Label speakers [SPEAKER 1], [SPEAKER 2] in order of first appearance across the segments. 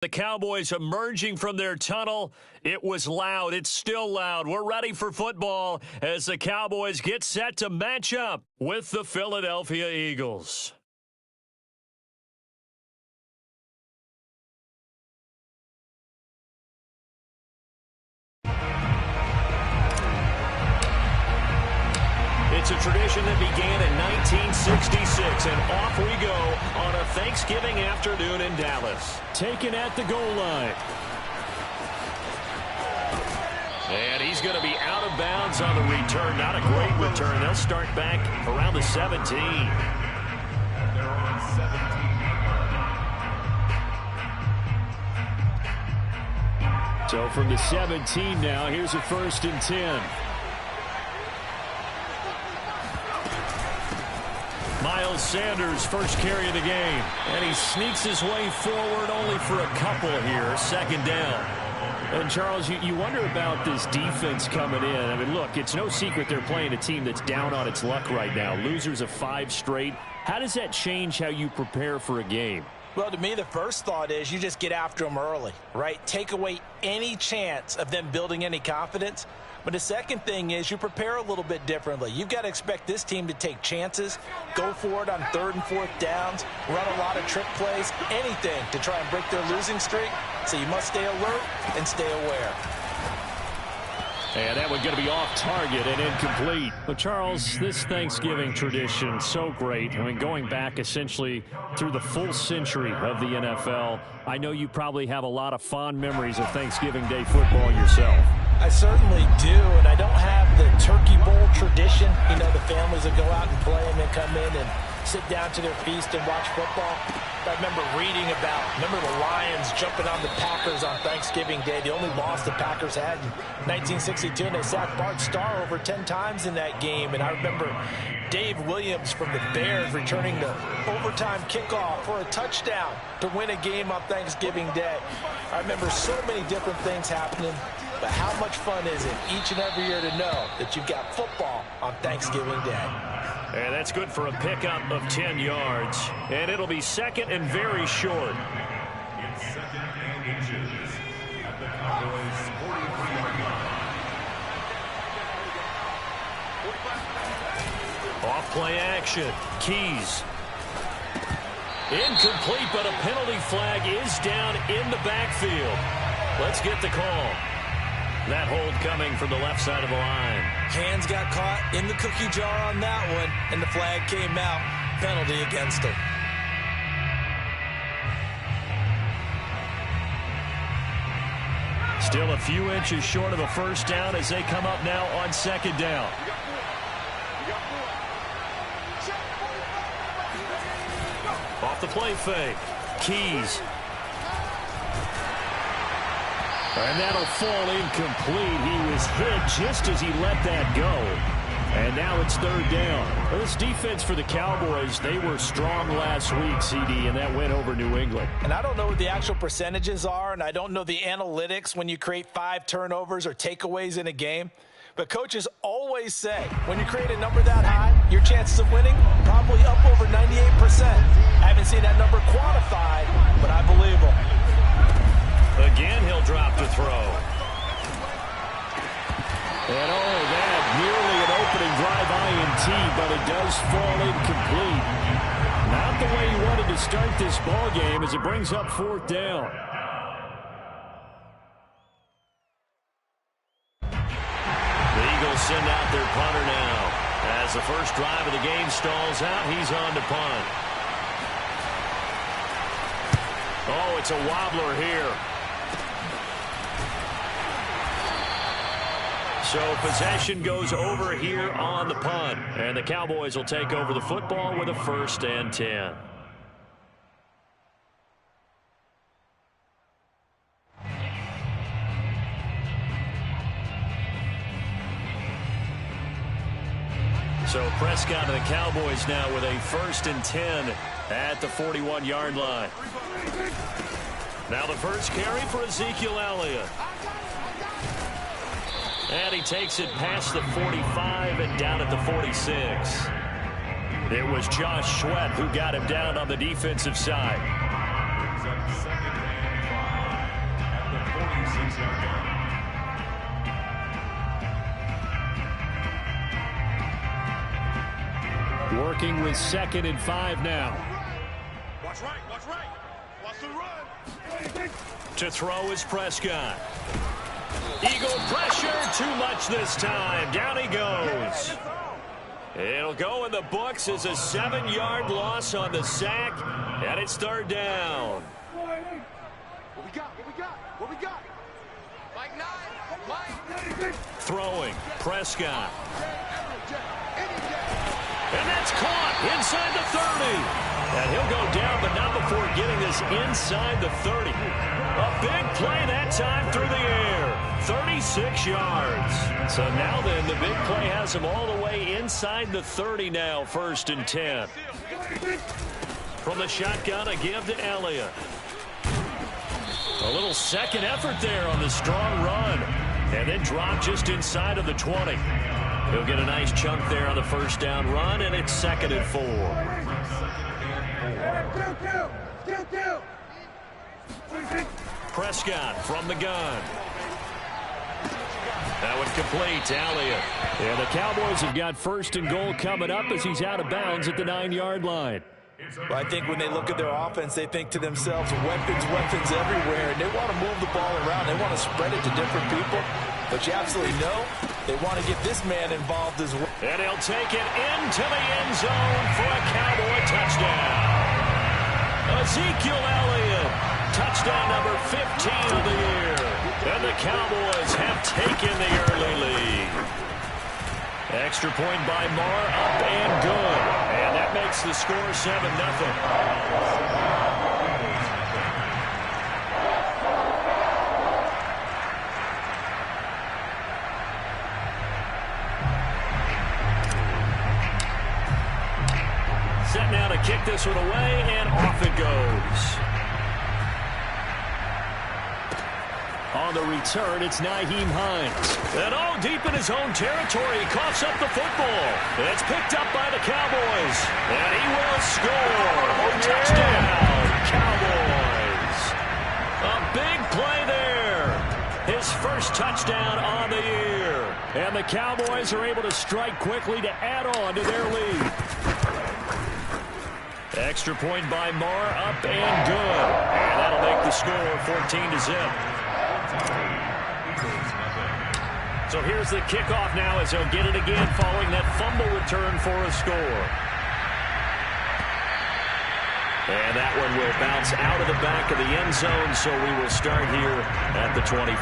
[SPEAKER 1] The Cowboys emerging from their tunnel. It was loud. It's still loud. We're ready for football as the Cowboys get set to match up with the Philadelphia Eagles. It's a tradition that began in 1966, and off we go on a Thanksgiving afternoon in Dallas. Taken at the goal line. And he's going to be out of bounds on the return. Not a great return. They'll start back around the 17.
[SPEAKER 2] They're on 17.
[SPEAKER 1] So from the 17 now, here's a 1st and 10. Miles Sanders, first carry of the game. And he sneaks his way forward only for a couple here. 2nd down. And, Charles, you wonder about this defense coming in. I mean, look, it's no secret they're playing a team that's down on its luck right now. Losers of 5 straight. How does that change how you prepare for a game?
[SPEAKER 3] Well, to me, the first thought is you just get after them early, right? Take away any chance of them building any confidence. But the second thing is you prepare a little bit differently. You've got to expect this team to take chances, go for it on 3rd and 4th downs, run a lot of trick plays, anything to try and break their losing streak. So you must stay alert and stay aware.
[SPEAKER 1] And that one's going to be off target and incomplete. But, Charles, this Thanksgiving tradition, so great. I mean, going back essentially through the full century of the NFL, I know you probably have a lot of fond memories of Thanksgiving Day football yourself.
[SPEAKER 3] I certainly do, and I don't have the Turkey Bowl tradition. You know, the families that go out and play and then come in and sit down to their feast and watch football. I remember reading about, the Lions jumping on the Packers on Thanksgiving Day. The only loss the Packers had in 1962, and they sacked Bart Starr over 10 times in that game. And I remember Dave Williams from the Bears returning the overtime kickoff for a touchdown to win a game on Thanksgiving Day. I remember so many different things happening. But how much fun is it each and every year to know that you've got football on Thanksgiving Day?
[SPEAKER 1] And that's good for a pickup of 10 yards. And it'll be 2nd and very short.
[SPEAKER 2] It's 2nd and inches at the Cowboys' 43-yard line.
[SPEAKER 1] Off play action. Keys. Incomplete, but a penalty flag is down in the backfield. Let's get the call. That hold coming from the left side of the line.
[SPEAKER 3] Hands got caught in the cookie jar on that one, and the flag came out. Penalty against him.
[SPEAKER 1] Still a few inches short of a 1st down as they come up now on 2nd down. Off the play fake. Keys. And that'll fall incomplete. He was hit just as he let that go. And now it's 3rd down. Well, this defense for the Cowboys, they were strong last week, CD, and that went over New England.
[SPEAKER 3] And I don't know what the actual percentages are, and I don't know the analytics when you create 5 turnovers or takeaways in a game. But coaches always say, when you create a number that high, your chances of winning probably up over 98%. I haven't seen that number quantified, but I believe them.
[SPEAKER 1] Again, he'll drop to throw. And that nearly an opening drive INT, but it does fall incomplete. Not the way he wanted to start this ball game as it brings up 4th down. The Eagles send out their punter now. As the first drive of the game stalls out, he's on to punt. Oh, it's a wobbler here. So possession goes over here on the punt. And the Cowboys will take over the football with a 1st and 10. So Prescott and the Cowboys now with a 1st and 10 at the 41-yard line. Now the first carry for Ezekiel Elliott. And he takes it past the 45 and down at the 46. It was Josh Sweat who got him down on the defensive side.
[SPEAKER 2] Brings up 2nd and 5.
[SPEAKER 1] Working with 2nd and 5 now.
[SPEAKER 2] Watch right, watch right. Watch the run.
[SPEAKER 1] To throw is Prescott. Eagle pressure, too much this time. Down he goes. It'll go in the books as a 7-yard loss on the sack, and it's 3rd down.
[SPEAKER 2] What we got? What we got? Mike 9. Mike.
[SPEAKER 1] Throwing, Prescott. And that's caught inside the 30. And he'll go down, but not before getting this inside the 30. A big play that time through the air. 36 yards. So now then, the big play has him all the way inside the 30 now, 1st and 10. From the shotgun, a give to Elliott. A little second effort there on the strong run. And then drop just inside of the 20. He'll get a nice chunk there on the 1st down run, and it's 2nd and 4. Prescott from the gun. That one complete to Elliott. And the Cowboys have got 1st and goal coming up as he's out of bounds at the 9-yard line.
[SPEAKER 3] Well, I think when they look at their offense, they think to themselves, weapons everywhere, and they want to move the ball around. They want to spread it to different people. But you absolutely know they want to get this man involved as well.
[SPEAKER 1] And he'll take it into the end zone for a Cowboy touchdown. Ezekiel Elliott, touchdown number 15 of the year. And the Cowboys have taken the early lead. Extra point by Marr, up and good. And that makes the score 7-0. Set now to kick this one away, and off it goes. On the return, it's Nyheim Hines. And deep in his own territory, he coughs up the football. It's picked up by the Cowboys. And he will score. Touchdown, Cowboys. A big play there. His 1st touchdown on the year. And the Cowboys are able to strike quickly to add on to their lead. Extra point by Marr, up and good. And that'll make the score 14-0. So here's the kickoff now as he'll get it again following that fumble return for a score. And that one will bounce out of the back of the end zone, so we will start here at the 25.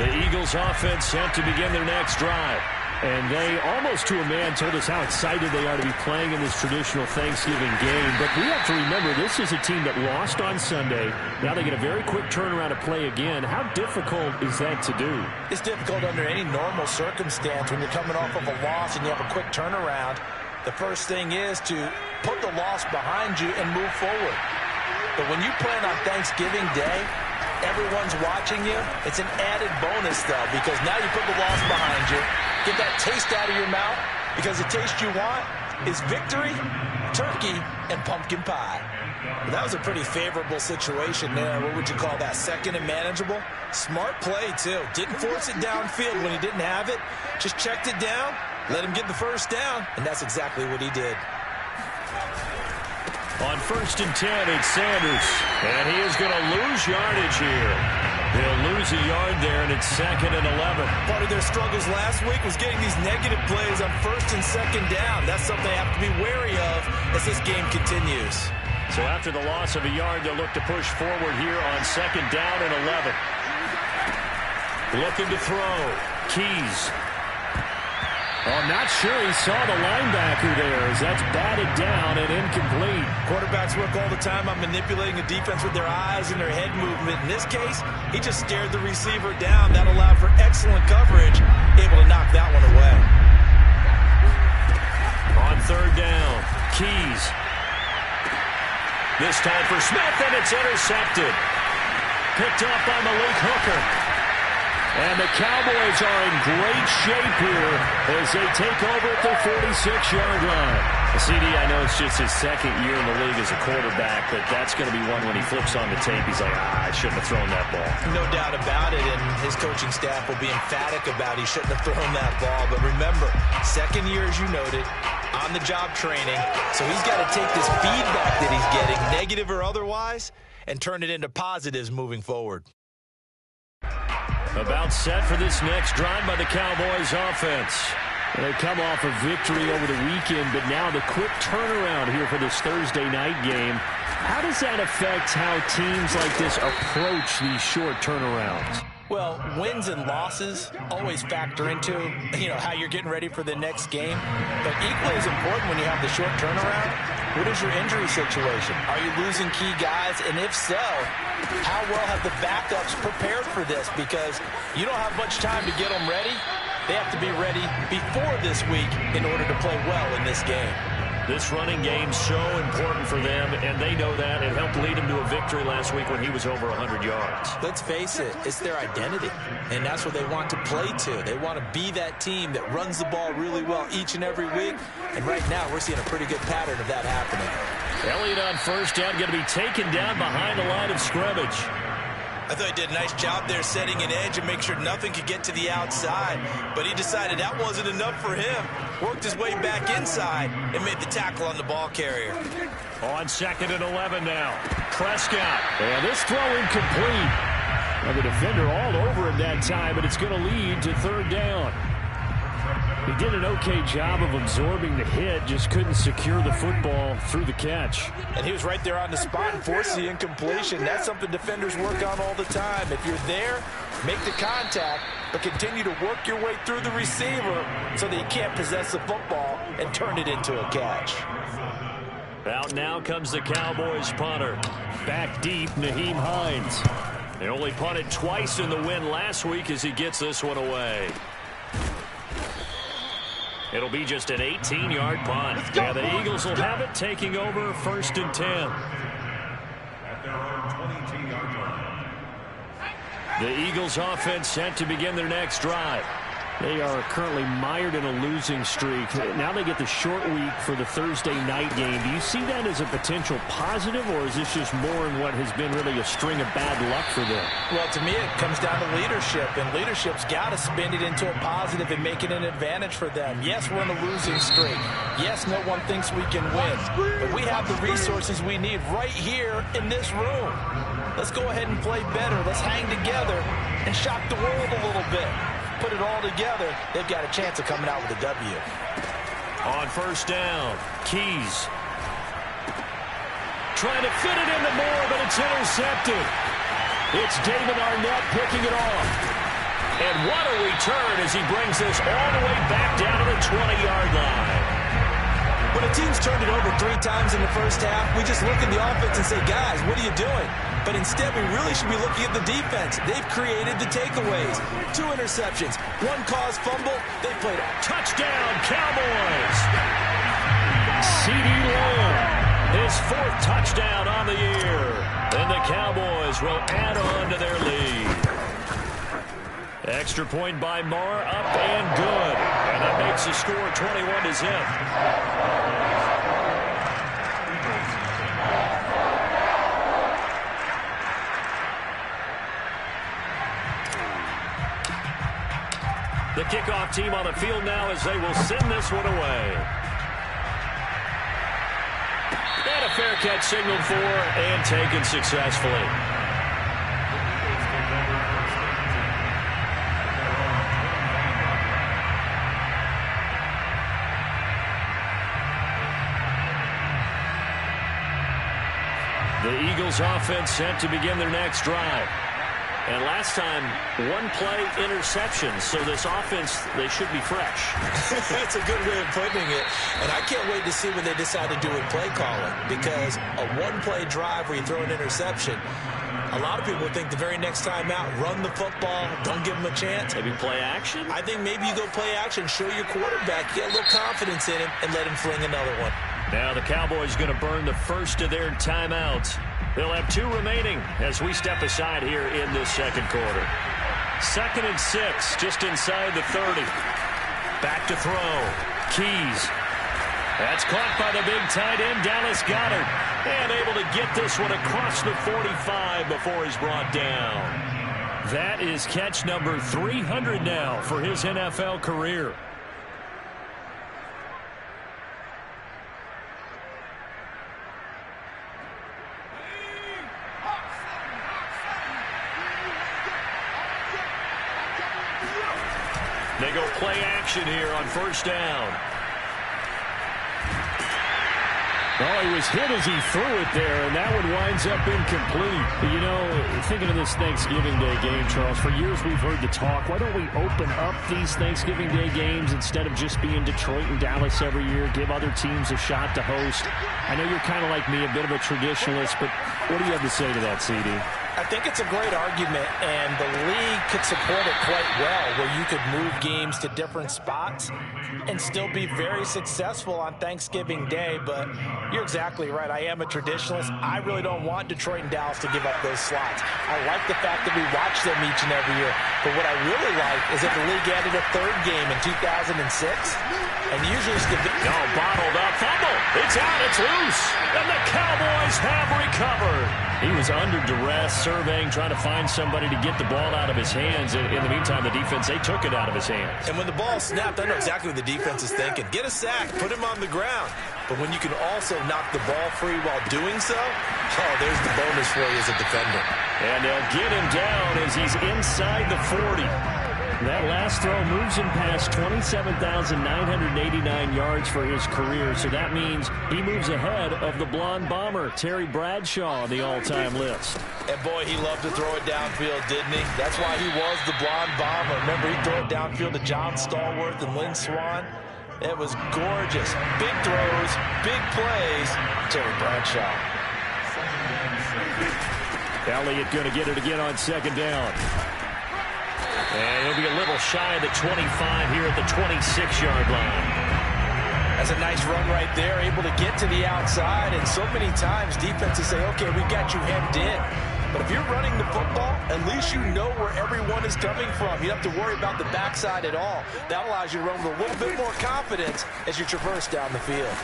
[SPEAKER 1] The Eagles offense set to begin their next drive. And they, almost to a man, told us how excited they are to be playing in this traditional Thanksgiving game. But we have to remember, this is a team that lost on Sunday. Now they get a very quick turnaround to play again. How difficult is that to do? It's difficult under any normal circumstance when you're coming off of a loss and you have a quick turnaround. The first thing is to put the loss behind you and move forward. But when you play on Thanksgiving Day, everyone's watching you. It's an added bonus, though, because now you put the loss behind you. Get that taste out of your mouth, because the taste you want is victory, turkey, and pumpkin pie. Well, that was a pretty favorable situation there. What would you call that? 2nd and manageable? Smart play, too. Didn't force it downfield when he didn't have it. Just checked it down, let him get the 1st down, and that's exactly what he did. On 1st and 10, it's Sanders, and he is going to lose yardage here. He'll lose a yard there, and it's 2nd and 11. Part of their struggles last week was getting these negative plays on 1st and 2nd down. That's something they have to be wary of as this game continues. So after the loss of a yard, they'll look to push forward here on 2nd down and 11. Looking to throw. Keys. I'm not sure he saw the linebacker there as that's batted down and incomplete. Quarterbacks work all the time on manipulating a defense with their eyes and their head movement. In this case, he just stared the receiver down. That allowed for excellent coverage, able to knock that one away. On 3rd down, Keys. This time for Smith, and it's intercepted. Picked off by Malik Hooker. And the Cowboys are in great shape here as they take over at their 46-yard line. CD, I know it's just his second year in the league as a quarterback, but that's going to be one when he flips on the tape, he's like, I shouldn't have thrown that ball.
[SPEAKER 3] No doubt about it, and his coaching staff will be emphatic about he shouldn't have thrown that ball. But remember, second year, as you noted, on-the-job training, so he's got to take this feedback that he's getting, negative or otherwise, and turn it into positives moving forward.
[SPEAKER 1] About set for this next drive by the Cowboys offense. They come off a victory over the weekend, but now the quick turnaround here for this Thursday night game. How does that affect how teams like this approach these short turnarounds?
[SPEAKER 3] Well, wins and losses always factor into, how you're getting ready for the next game. But equally as important when you have the short turnaround, what is your injury situation? Are you losing key guys? And if so, how well have the backups prepared for this? Because you don't have much time to get them ready. They have to be ready before this week in order to play well in this game.
[SPEAKER 1] This running game's so important for them, and they know that. It helped lead him to a victory last week when he was over 100 yards.
[SPEAKER 3] Let's face it, it's their identity, and that's what they want to play to. They want to be that team that runs the ball really well each and every week, and right now we're seeing a pretty good pattern of that happening.
[SPEAKER 1] Elliott on first down, going to be taken down behind the line of scrimmage.
[SPEAKER 3] I thought he did a nice job there setting an edge and make sure nothing could get to the outside. But he decided that wasn't enough for him. Worked his way back inside and made the tackle on the ball carrier.
[SPEAKER 1] On 2nd and 11 now. Prescott. And this throw incomplete. Now the defender all over him that time, but it's going to lead to 3rd down. He did an okay job of absorbing the hit, just couldn't secure the football through the catch.
[SPEAKER 3] And he was right there on the spot and forced the incompletion. That's something defenders work on all the time. If you're there, make the contact, but continue to work your way through the receiver so that you can't possess the football and turn it into a catch.
[SPEAKER 1] Out now comes the Cowboys punter. Back deep, Nyheim Hines. They only punted twice in the win last week as he gets this one away. It'll be just an 18-yard punt. Yeah, the Eagles will have it, taking over 1st and 10.
[SPEAKER 2] At their own 22-yard line.
[SPEAKER 1] The Eagles offense set to begin their next drive. They are currently mired in a losing streak. Now they get the short week for the Thursday night game. Do you see that as a potential positive, or is this just more in what has been really a string of bad luck for them?
[SPEAKER 3] Well, to me, it comes down to leadership, and leadership's got to spin it into a positive and make it an advantage for them. Yes, we're in a losing streak. Yes, no one thinks we can win, but we have the resources we need right here in this room. Let's go ahead and play better. Let's hang together and shock the world a little bit. Put it all together, they've got a chance of coming out with a W.
[SPEAKER 1] On 1st down, Keys. Trying to fit it into Moore, but it's intercepted. It's David Arnett picking it off. And what a return as he brings this all the way back down to the 20-yard line.
[SPEAKER 3] When a team's turned it over 3 times in the first half, we just look at the offense and say, guys, what are you doing? But instead, we really should be looking at the defense. They've created the takeaways. 2 interceptions, 1 caused fumble. They played a
[SPEAKER 1] touchdown, Cowboys. CD Lamb, his 4th touchdown on the year. And the Cowboys will add on to their lead. Extra point by Moore, up and good. And that makes the score 21-0. The kickoff team on the field now as they will send this one away. And a fair catch signaled for and taken successfully. The Eagles offense set to begin their next drive. And last time, 1-play interception. So this offense, they should be fresh.
[SPEAKER 3] That's a good way of putting it. And I can't wait to see what they decide to do with play calling. Because a 1-play drive where you throw an interception, a lot of people think the very next time out, run the football, don't give them a chance.
[SPEAKER 1] Maybe play action?
[SPEAKER 3] I think maybe you go play action, show your quarterback, get a little confidence in him, and let him fling another one.
[SPEAKER 1] Now the Cowboys going to burn the first of their timeouts. They'll have 2 remaining as we step aside here in this second quarter. 2nd and 6, just inside the 30. Back to throw. Keys. That's caught by the big tight end, Dallas Goedert. And able to get this one across the 45 before he's brought down. That is catch number 300 now for his NFL career. They go play action here on first down. Oh, he was hit as he threw it there, and that one winds up incomplete. You know, thinking of this Thanksgiving Day game, Charles, for years we've heard the talk, why don't we open up these Thanksgiving Day games instead of just being Detroit and Dallas every year, give other teams a shot to host? I know you're kind of like me, a bit of a traditionalist, but what do you have to say to that, CD?
[SPEAKER 3] I think it's a great argument, and the league could support it quite well, where you could move games to different spots and still be very successful on Thanksgiving Day. But you're exactly right. I am a traditionalist. I really don't want Detroit and Dallas to give up those slots. I like the fact that we watch them each and every year. But what I really like is that the league added a third game in 2006. And usually it's
[SPEAKER 1] bottled up. Fumble. It's out. It's loose. And the Cowboys have recovered. He was under duress, surveying, trying to find somebody to get the ball out of his hands. In the meantime, the defense, they took it out of his hands.
[SPEAKER 3] And when the ball snapped, I know exactly what the defense is thinking. Get a sack. Put him on the ground. But when you can also knock the ball free while doing so, there's the bonus for you as a defender.
[SPEAKER 1] And they'll get him down as he's inside the 40. That last throw moves him past 27,989 yards for his career, so that means he moves ahead of the blonde bomber, Terry Bradshaw, on the all-time list.
[SPEAKER 3] And boy, he loved to throw it downfield, didn't he? That's why he was the blonde bomber. Remember, he threw it downfield to John Stallworth and Lynn Swann. It was gorgeous. Big throws, big plays. Terry Bradshaw.
[SPEAKER 1] Elliott going to get it again on second down. And he'll be a little shy of the 25 here at the 26-yard line.
[SPEAKER 3] That's a nice run right there, able to get to the outside. And so many times defenses say, okay, we got you hemmed in. But if you're running the football, at least you know where everyone is coming from. You don't have to worry about the backside at all. That allows you to run with a little bit more confidence as you traverse down the field.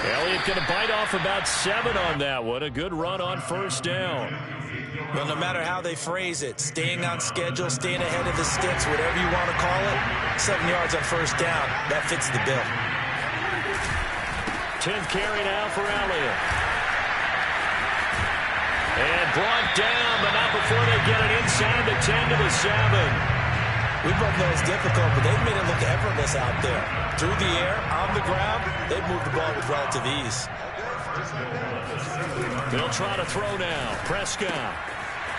[SPEAKER 1] Elliott going to bite off about 7 on that one. A good run on first down.
[SPEAKER 3] Well, no matter how they phrase it, staying on schedule, staying ahead of the sticks, whatever you want to call it, 7 yards on first down, that fits the bill.
[SPEAKER 1] 10th carry now for Elliott. And brought down, but not before they get it inside the 10 to the 7.
[SPEAKER 3] We've run those difficult, but they've made it look effortless out there. Through the air, on the ground, they've moved the ball with relative ease.
[SPEAKER 1] They'll try to throw now. Prescott.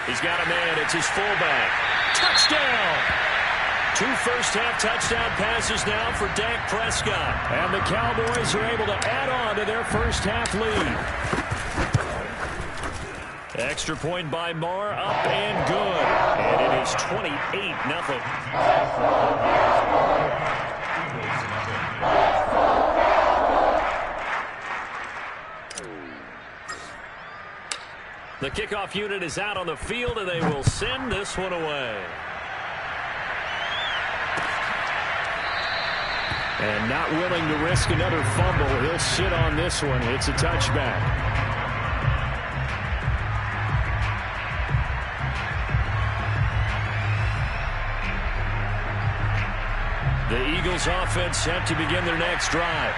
[SPEAKER 1] He's got a man. It's his fullback. Touchdown! 2 first-half touchdown passes now for Dak Prescott. And the Cowboys are able to add on to their first-half lead. Extra point by Marr, up and good. And it is 28-0. The kickoff unit is out on the field, and they will send this one away. And not willing to risk another fumble, he'll sit on this one. It's a touchback. The Eagles offense set to begin their next drive.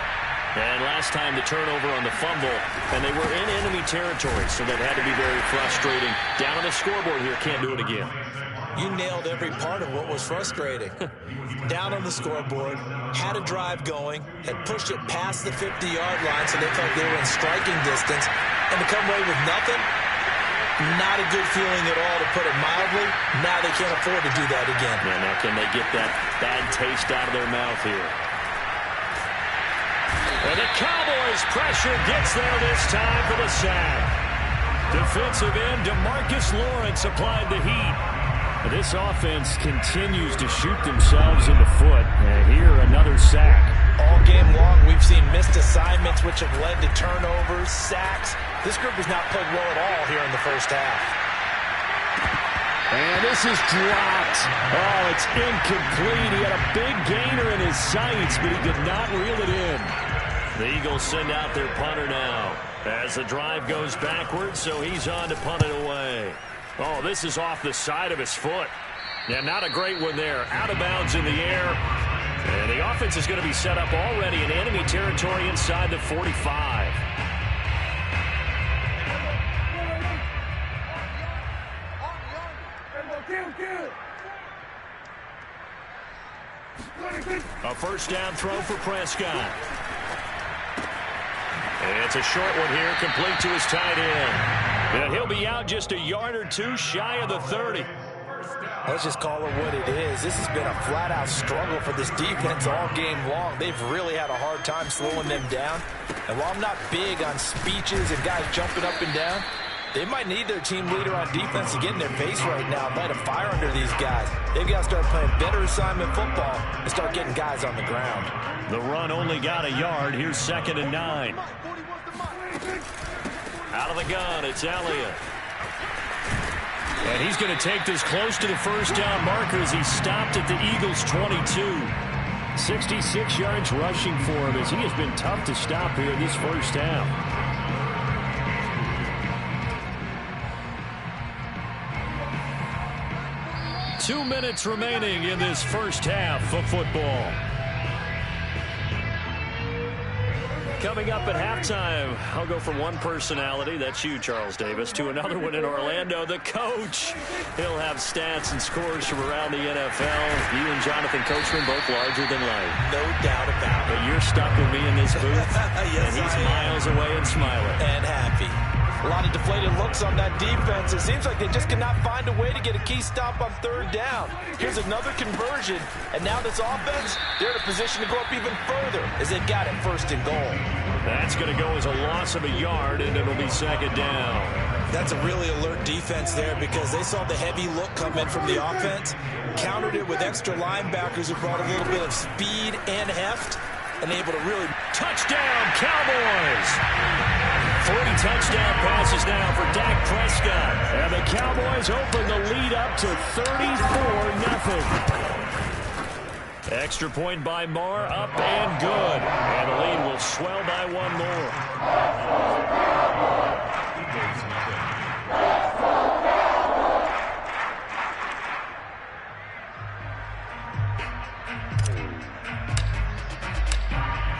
[SPEAKER 1] And last time the turnover on the fumble, and they were in enemy territory, so that had to be very frustrating. Down on the scoreboard here, can't do it again.
[SPEAKER 3] You nailed every part of what was frustrating. Down on the scoreboard, had a drive going, had pushed it past the 50-yard line so they felt they were in striking distance, and to come away with nothing, not a good feeling at all, to put it mildly. Now they can't afford to do that again.
[SPEAKER 1] Yeah, now can they get that bad taste out of their mouth here? And the Cowboys' pressure gets there this time for the sack. Defensive end DeMarcus Lawrence applied the heat. This offense continues to shoot themselves in the foot. And here, another sack.
[SPEAKER 3] All game long, we've seen missed assignments, which have led to turnovers, sacks. This group has not played well at all here in the first half.
[SPEAKER 1] And this is dropped. Oh, it's incomplete. He had a big gainer in his sights, but he did not reel it in. The Eagles send out their punter now as the drive goes backwards, so he's on to punt it away. Oh, this is off the side of his foot. Yeah, not a great one there. Out of bounds in the air. And the offense is going to be set up already in enemy territory inside the 45. A first down throw for Prescott. And it's a short one here, complete to his tight end. And he'll be out just a yard or two shy of the 30.
[SPEAKER 3] Let's just call it what it is. This has been a flat-out struggle for this defense all game long. They've really had a hard time slowing them down. And while I'm not big on speeches and guys jumping up and down, they might need their team leader on defense to get in their face right now and light a fire under these guys. They've got to start playing better assignment football and start getting guys on the ground.
[SPEAKER 1] The run only got a yard. Here's 2nd and 9. Out of the gun, it's Elliott. And he's going to take this close to the first down marker as he stopped at the Eagles' 22. 66 yards rushing for him as he has been tough to stop here in this first half. Two minutes remaining in this first half of football. Coming up at halftime, I'll go from one personality, that's you, Charles Davis, to another one in Orlando, the coach. He'll have stats and scores from around the NFL. You and Jonathan Coachman both larger than life.
[SPEAKER 3] No doubt about it.
[SPEAKER 1] But you're stuck with me in this booth,
[SPEAKER 3] yes,
[SPEAKER 1] and he's miles away and smiling.
[SPEAKER 3] And happy. A lot of deflated looks on that defense. It seems like they just cannot find a way to get a key stop on third down. Here's another conversion, and now this offense, they're in a position to go up even further as they've got it 1st and goal.
[SPEAKER 1] That's going to go as a loss of a yard, and it'll be 2nd down.
[SPEAKER 4] That's a really alert defense there because they saw the heavy look come in from the offense, countered it with extra linebackers who brought a little bit of speed and heft, and able to really...
[SPEAKER 1] Touchdown, Cowboys! 40 touchdown passes now for Dak Prescott. And the Cowboys open the lead up to 34-0. Extra point by Marr, up and good. And the lead will swell by one more.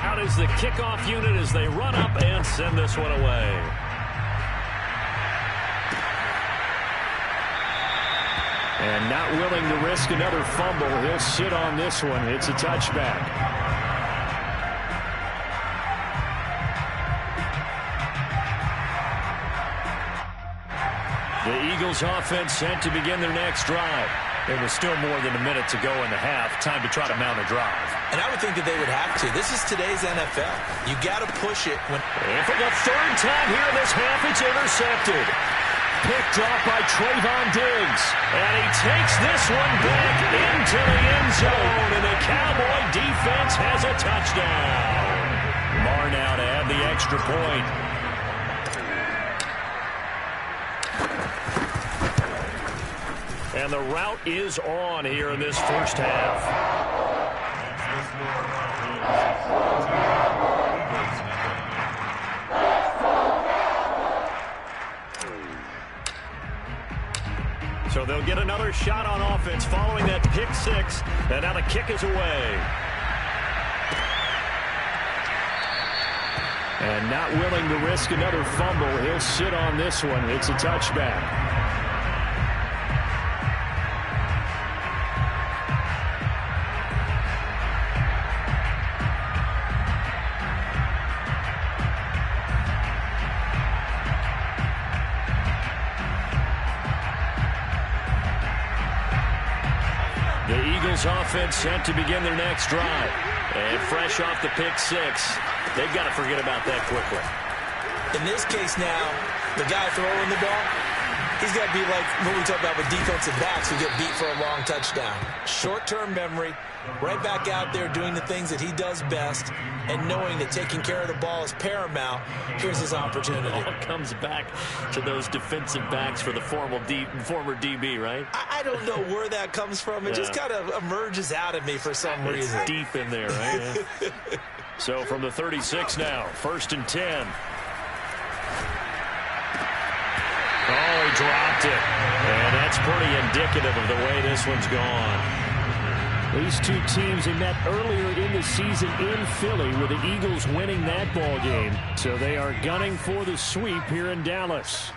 [SPEAKER 1] Out is the kickoff unit as they run up and send this one away. And not willing to risk another fumble, he'll sit on this one. It's a touchback. The Eagles offense set to begin their next drive. There was still more than a minute to go in the half. Time to try to mount a drive.
[SPEAKER 4] And I would think that they would have to. This is today's NFL. You got to push it when...
[SPEAKER 1] And for the third time here in this half, it's intercepted. Picked off by Trayvon Diggs. And he takes this one back into the end zone. And the Cowboy defense has a touchdown. Marr now to add the extra point. And the route is on here in this first half. So they'll get another shot on offense following that pick six. And now the kick is away. And not willing to risk another fumble, he'll sit on this one. It's a touchback. Offense set to begin their next drive. And fresh off the pick six, they've got to forget about that quickly.
[SPEAKER 4] In this case now, the guy throwing the ball, He's got to be like what we talk about with defensive backs who get beat for a long touchdown. Short-term memory, right back out there doing the things that he does best, and knowing that taking care of the ball is paramount. Here's his opportunity.
[SPEAKER 1] It all comes back to those defensive backs for the former DB, right?
[SPEAKER 4] I don't know where that comes from. It just kind of emerges out of me for some reason.
[SPEAKER 1] It's deep in there, right? So from the 36 now, 1st and 10. Oh, he dropped it. And that's pretty indicative of the way this one's gone. These two teams, they met earlier in the season in Philly with the Eagles winning that ball game. So they are gunning for the sweep here in Dallas.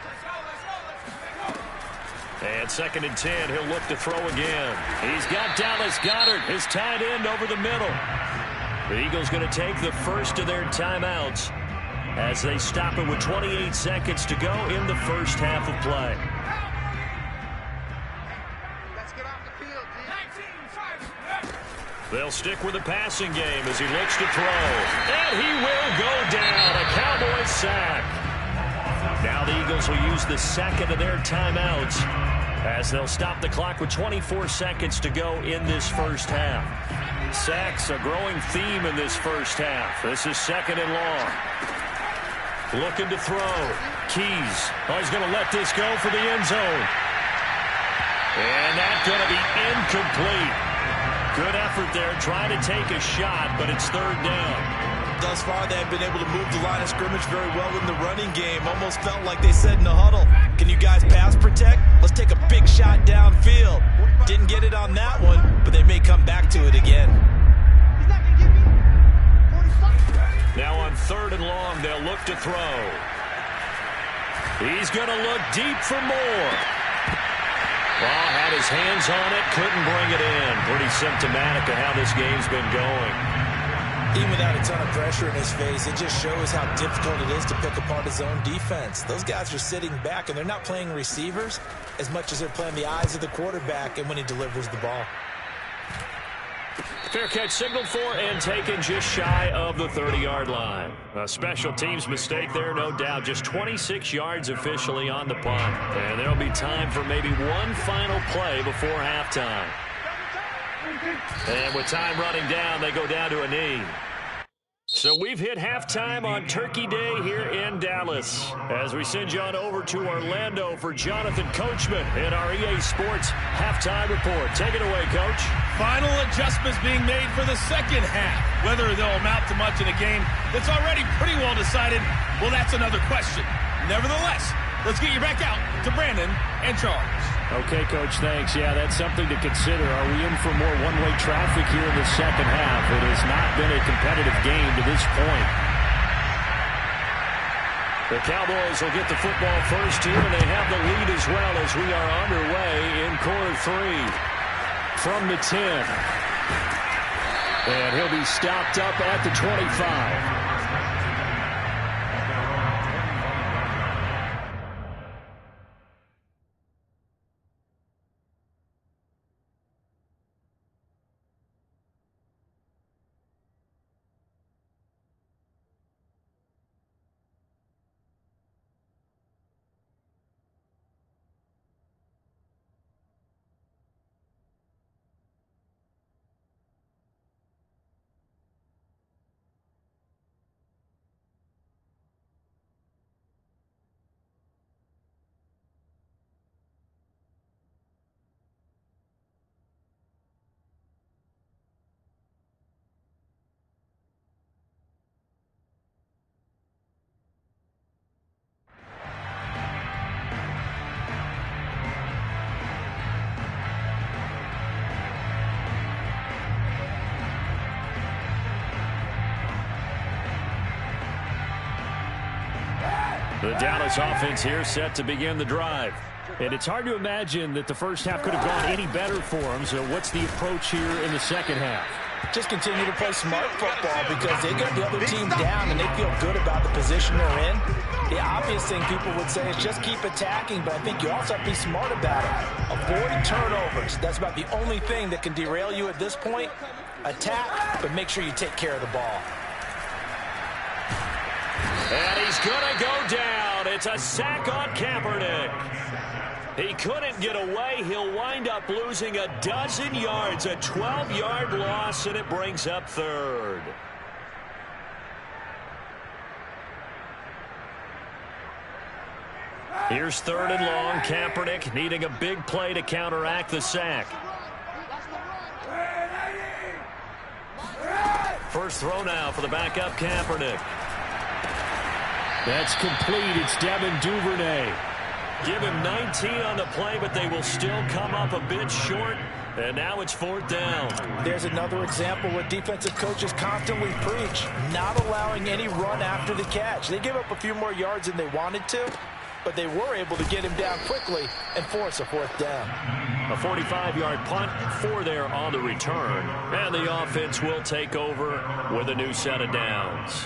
[SPEAKER 1] And 2nd and 10, he'll look to throw again. He's got Dallas Goedert, his tight end, over the middle. The Eagles going to take the first of their timeouts as they stop it with 28 seconds to go in the first half of play. They'll stick with the passing game as he looks to throw. And he will go down. A Cowboys sack. Now the Eagles will use the second of their timeouts as they'll stop the clock with 24 seconds to go in this first half. Sacks a growing theme in this first half. This is 2nd and long. Looking to throw. Keys. Oh, he's going to let this go for the end zone. And that's going to be incomplete. Good effort there, trying to take a shot, but it's 3rd down.
[SPEAKER 4] Thus far, they've been able to move the line of scrimmage very well in the running game. Almost felt like they said in the huddle, can you guys pass protect? Let's take a big shot downfield. Didn't get it on that one, but they may come back to it again.
[SPEAKER 1] Now on 3rd and long, they'll look to throw. He's going to look deep for more. Ball had his hands on it, couldn't bring it in. Pretty symptomatic of how this game's been going.
[SPEAKER 4] Even without a ton of pressure in his face, it just shows how difficult it is to pick apart his own defense. Those guys are sitting back, and they're not playing receivers as much as they're playing the eyes of the quarterback and when he delivers the ball.
[SPEAKER 1] Fair catch signaled for and taken just shy of the 30-yard line. A special teams mistake there, no doubt. Just 26 yards officially on the punt. And there'll be time for maybe one final play before halftime. And with time running down, they go down to a knee. So we've hit halftime on Turkey Day here in Dallas. As we send you on over to Orlando for Jonathan Coachman in our EA Sports Halftime Report. Take it away, Coach.
[SPEAKER 5] Final adjustments being made for the second half. Whether they'll amount to much in a game that's already pretty well decided, well, that's another question. Nevertheless, let's get you back out to Brandon and Charles.
[SPEAKER 1] Okay, Coach, thanks. Yeah, that's something to consider. Are we in for more one-way traffic here in the second half? It has not been a competitive game to this point. The Cowboys will get the football first here, and they have the lead as well as we are underway in quarter 3 from the 10. And he'll be stopped up at the 25. The Dallas offense here set to begin the drive. And it's hard to imagine that the first half could have gone any better for them. So what's the approach here in the second half?
[SPEAKER 3] Just continue to play smart football because they got the other team down and they feel good about the position they're in. The obvious thing people would say is just keep attacking, but I think you also have to be smart about it. Avoid turnovers. That's about the only thing that can derail you at this point. Attack, but make sure you take care of the ball.
[SPEAKER 1] And he's going to go down. It's a sack on Kaepernick. He couldn't get away. He'll wind up losing a dozen yards, a 12-yard loss, and it brings up third. Here's third and long. Kaepernick needing a big play to counteract the sack. First throw now for the backup Kaepernick. That's complete. It's Devin Duvernay. Give him 19 on the play, but they will still come up a bit short. And now it's fourth down.
[SPEAKER 3] There's another example where defensive coaches constantly preach, not allowing any run after the catch. They give up a few more yards than they wanted to, but they were able to get him down quickly and force a fourth down.
[SPEAKER 1] A 45-yard punt, 4 there on the return. And the offense will take over with a new set of downs.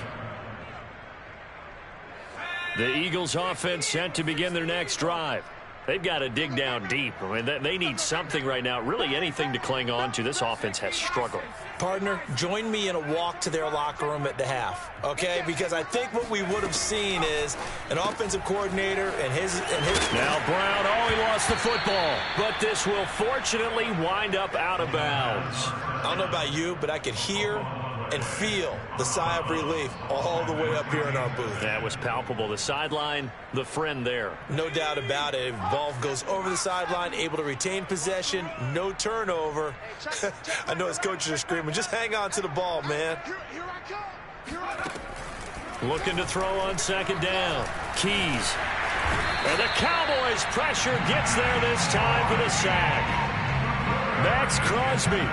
[SPEAKER 1] The Eagles offense set to begin their next drive. They've got to dig down deep. I mean, they need something right now, really anything to cling on to. This offense has struggled.
[SPEAKER 4] Partner, join me in a walk to their locker room at the half, okay? Because I think what we would have seen is an offensive coordinator and his.
[SPEAKER 1] Now Brown, he lost the football. But this will fortunately wind up out of bounds.
[SPEAKER 4] I don't know about you, but I could hear and feel the sigh of relief all the way up here in our booth.
[SPEAKER 1] That was palpable. The sideline, the friend there.
[SPEAKER 4] No doubt about it. Ball goes over the sideline, able to retain possession, no turnover. I know his coaches are screaming, just hang on to the ball, man.
[SPEAKER 1] Looking to throw on second down. Keys. And the Cowboys pressure gets there this time for the sack. Max Crosby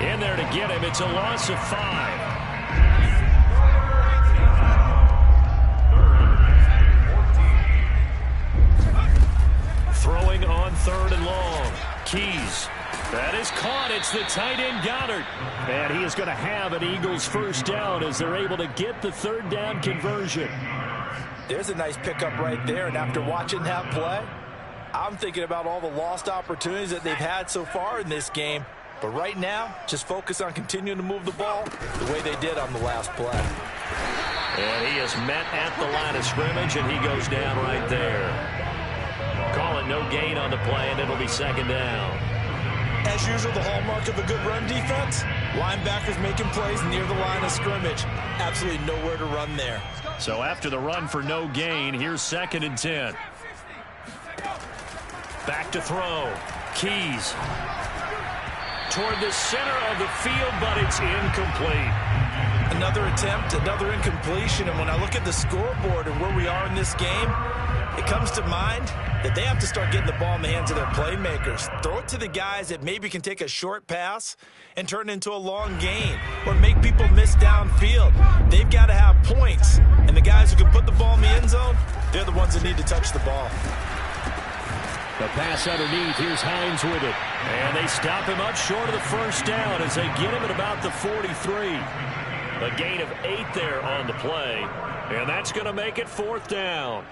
[SPEAKER 1] in there to get him. It's a loss of 5. Throwing on third and long. Keys. That is caught. It's the tight end Goddard. And he is going to have an Eagles first down as they're able to get the third down conversion.
[SPEAKER 3] There's a nice pickup right there. And after watching that play, I'm thinking about all the lost opportunities that they've had so far in this game. But right now, just focus on continuing to move the ball the way they did on the last play.
[SPEAKER 1] And he is met at the line of scrimmage, and he goes down right there. Call it no gain on the play, and it'll be second down.
[SPEAKER 4] As usual, the hallmark of a good run defense, linebackers making plays near the line of scrimmage. Absolutely nowhere to run there.
[SPEAKER 1] So after the run for no gain, here's second and 10. Back to throw. Keys. Toward the center of the field, but it's incomplete.
[SPEAKER 3] Another attempt, another incompletion, and when I look at the scoreboard and where we are in this game, it comes to mind that they have to start getting the ball in the hands of their playmakers. Throw it to the guys that maybe can take a short pass and turn it into a long gain or make people miss downfield. They've got to have points, and the guys who can put the ball in the end zone, they're the ones that need to touch the ball.
[SPEAKER 1] The pass underneath. Here's Hines with it. And they stop him up short of the first down as they get him at about the 43. A gain of 8 there on the play. And that's going to make it fourth down.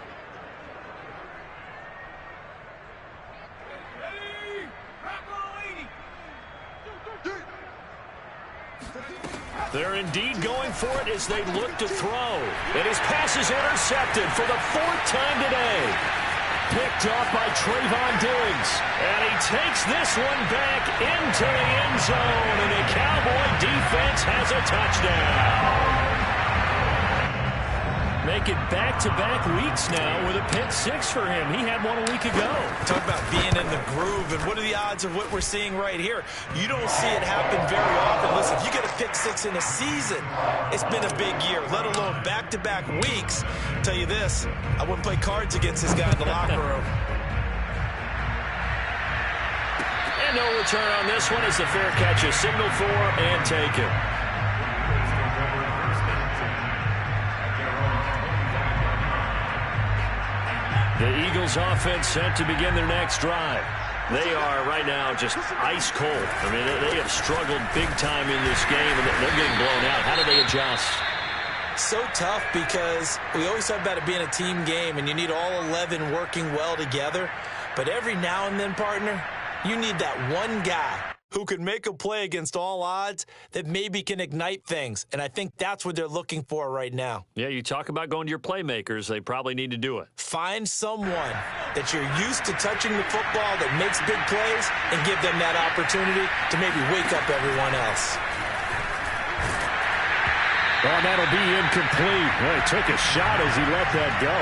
[SPEAKER 1] They're indeed going for it as they look to throw. And his pass is intercepted for the 4th time today. Picked off by Trayvon Diggs. And he takes this one back into the end zone. And the Cowboy defense has a touchdown. Make it back-to-back weeks now with a pick 6 for him. He had one a week ago.
[SPEAKER 4] Talk about being in the groove, and what are the odds of what we're seeing right here? You don't see it happen very often. Listen, if you get a pick 6 in a season, it's been a big year, let alone back-to-back weeks. I'll tell you this, I wouldn't play cards against this guy in the locker room.
[SPEAKER 1] And no return on this one as the fair catch is signaled for and taken. The Eagles offense set to begin their next drive. They are right now just ice cold. I mean, they have struggled big time in this game, and they're getting blown out. How do they adjust?
[SPEAKER 4] So tough because we always talk about it being a team game, and you need all 11 working well together. But every now and then, partner, you need that one guy who can make a play against all odds that maybe can ignite things. And I think that's what they're looking for right now.
[SPEAKER 1] Yeah, you talk about going to your playmakers. They probably need to do it.
[SPEAKER 4] Find someone that you're used to touching the football that makes big plays and give them that opportunity to maybe wake up everyone else.
[SPEAKER 1] Oh, that'll be incomplete. Well, he took a shot as he let that go.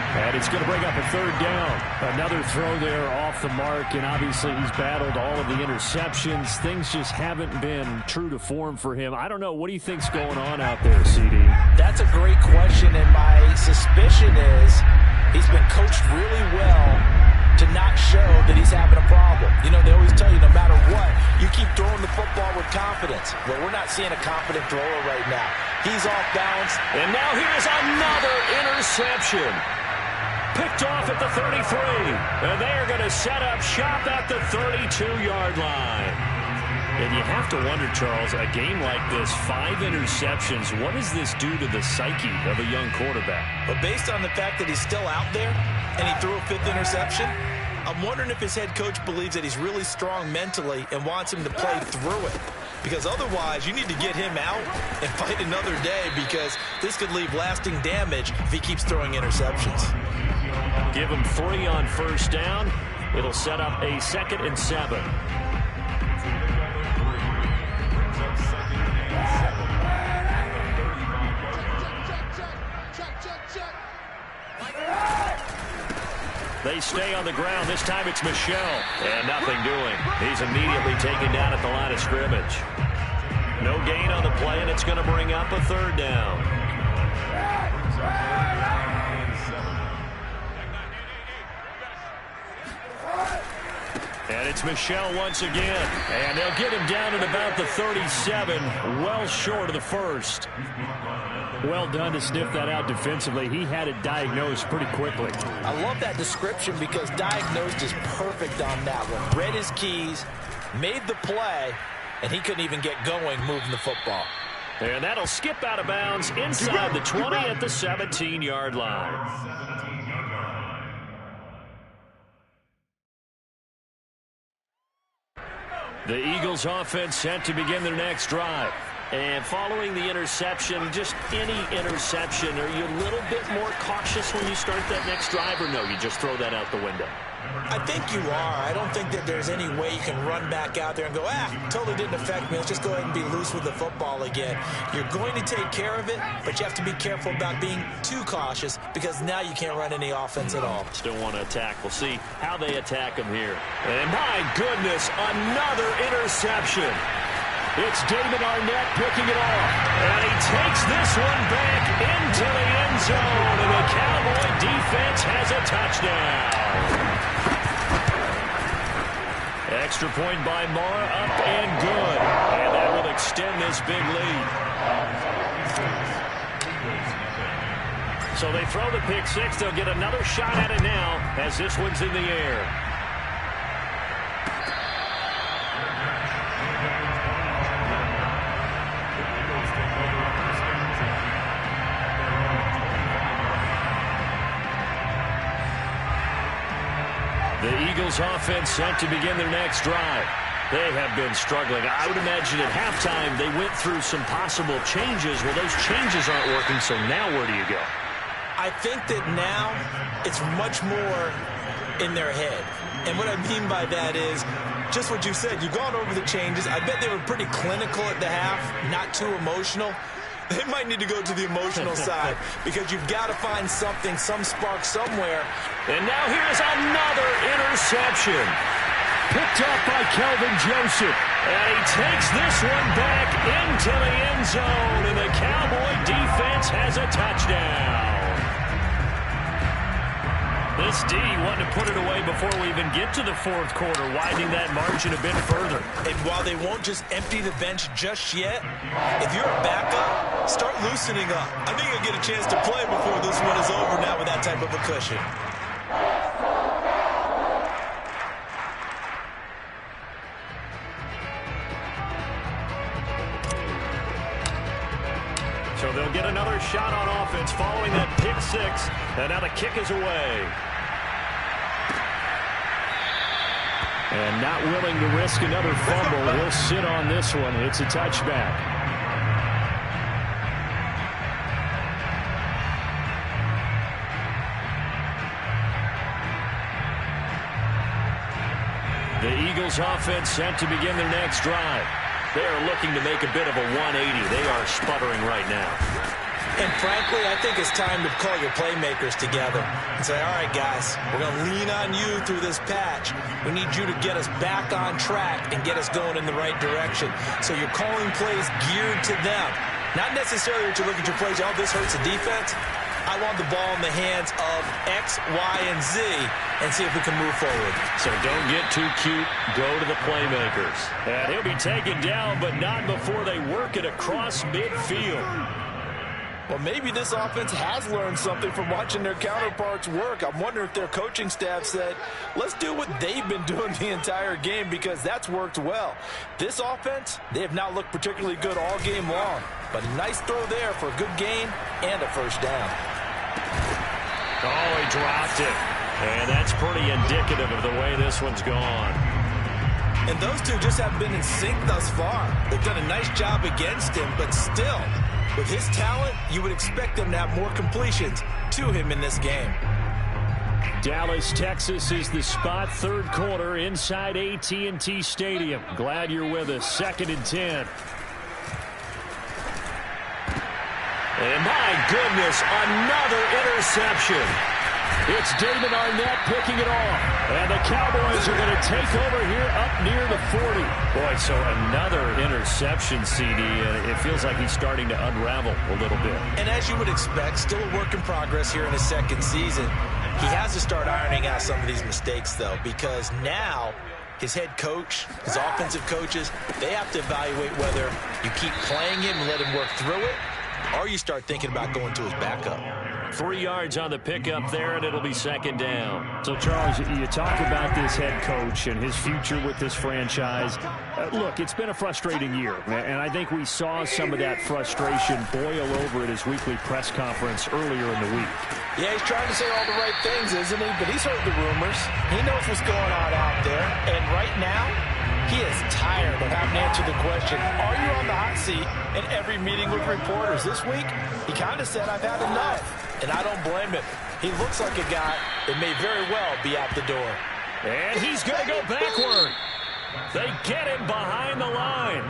[SPEAKER 1] And it's going to bring up a third down. Another throw there off the mark, and obviously he's battled all of the interceptions. Things just haven't been true to form for him. I don't know. What do you think's going on out there, CD?
[SPEAKER 3] That's a great question, and my suspicion is he's been coached really well to not show that he's having a problem. You know, they always tell you no matter what, you keep throwing the football with confidence. Well, we're not seeing a confident thrower right now. He's off balance.
[SPEAKER 1] And now here's another interception. Picked off at the 33. And they are going to set up shop at the 32-yard line. And you have to wonder, Charles, a game like this, 5 interceptions, what does this do to the psyche of a young quarterback?
[SPEAKER 4] But based on the fact that he's still out there and he threw a 5th interception, I'm wondering if his head coach believes that he's really strong mentally and wants him to play through it. Because otherwise, you need to get him out and fight another day, because this could leave lasting damage if he keeps throwing interceptions.
[SPEAKER 1] Give him 3 on first down. It'll set up a 2nd and 7. They stay on the ground. This time it's Michel. And nothing doing. He's immediately taken down at the line of scrimmage. No gain on the play, and it's going to bring up a 3rd down. And it's Michel once again. And they'll get him down at about the 37, well short of the first. Well done to sniff that out defensively. He had it diagnosed pretty quickly.
[SPEAKER 3] I love that description because diagnosed is perfect on that one. Read his keys, made the play, and he couldn't even get going moving the football.
[SPEAKER 1] And that'll skip out of bounds inside the 20 at the 17-yard line. The Eagles offense set to begin their next drive. And following the interception, just any interception, are you a little bit more cautious when you start that next drive, or no, you just throw that out the window?
[SPEAKER 4] I think you are. I don't think that there's any way you can run back out there and go, totally didn't affect me. Let's just go ahead and be loose with the football again. You're going to take care of it, but you have to be careful about being too cautious, because now you can't run any offense at all.
[SPEAKER 1] Still want to attack. We'll see how they attack him here. And my goodness, another interception. It's Damon Arnett picking it off. And he takes this one back into the end zone. And the Cowboy defense has a touchdown. Extra point by Mara, up and good. And that will extend this big lead. So they throw the pick six. They'll get another shot at it now as this one's in the air. The Eagles offense set to begin their next drive. They have been struggling. I would imagine at halftime they went through some possible changes. Well, those changes aren't working, so now where do you go?
[SPEAKER 4] I think that now it's much more in their head. And what I mean by that is just what you said. You've gone over the changes. I bet they were pretty clinical at the half, not too emotional. They might need to go to the emotional side, because you've got to find something, some spark somewhere.
[SPEAKER 1] And now here's another interception. Picked up by Kelvin Joseph. And he takes this one back into the end zone. And the Cowboy defense has a touchdown. This D wanted to put it away before we even get to the fourth quarter, widening that margin a bit further.
[SPEAKER 4] And while they won't just empty the bench just yet, if you're a backup, start loosening up. I think you'll get a chance to play before this one is over now with that type of a cushion.
[SPEAKER 1] So they'll get another shot on offense following that pick six. And now the kick is away. And not willing to risk another fumble. He'll sit on this one. It's a touchback. The Eagles offense set to begin their next drive. They are looking to make a bit of a 180. They are sputtering right now.
[SPEAKER 4] And frankly, I think it's time to call your playmakers together and say, all right, guys, we're going to lean on you through this patch. We need you to get us back on track and get us going in the right direction. So you're calling plays geared to them. Not necessarily that you look at your plays, oh, this hurts the defense. I want the ball in the hands of X, Y, and Z and see if we can move forward.
[SPEAKER 1] So don't get too cute. Go to the playmakers. And he'll be taken down, but not before they work it across midfield.
[SPEAKER 3] Well, maybe this offense has learned something from watching their counterparts work. I'm wondering if their coaching staff said, let's do what they've been doing the entire game, because that's worked well. This offense, they have not looked particularly good all game long. But a nice throw there for a good gain and a first down.
[SPEAKER 1] Oh, he dropped it. And that's pretty indicative of the way this one's gone.
[SPEAKER 3] And those two just haven't been in sync thus far. They've done a nice job against him, but still, with his talent, you would expect them to have more completions to him in this game.
[SPEAKER 1] Dallas, Texas is the spot. Third quarter inside AT&T Stadium. Glad you're with us. 2nd and 10. And my goodness, another interception. It's Damon Arnett picking it off. And the Cowboys are going to take over here up near the 40. Boy, so another interception, CD. And it feels like he's starting to unravel a little bit.
[SPEAKER 3] And as you would expect, still a work in progress here in his second season. He has to start ironing out some of these mistakes, though, because now his head coach, his offensive coaches, they have to evaluate whether you keep playing him and let him work through it, or you start thinking about going to his backup.
[SPEAKER 1] 3 yards on the pickup there, and it'll be 2nd down. So, Charles, you talk about this head coach and his future with this franchise. Look, it's been a frustrating year, and I think we saw some of that frustration boil over at his weekly press conference earlier in the week.
[SPEAKER 3] Yeah, he's trying to say all the right things, isn't he? But he's heard the rumors. He knows what's going on out there. And right now, he is tired of having to answer the question, are you on the hot seat in every meeting with reporters? This week, he kind of said, I've had enough. And I don't blame him. He looks like a guy that may very well be out the door.
[SPEAKER 1] And he's going to go backward. They get him behind the line.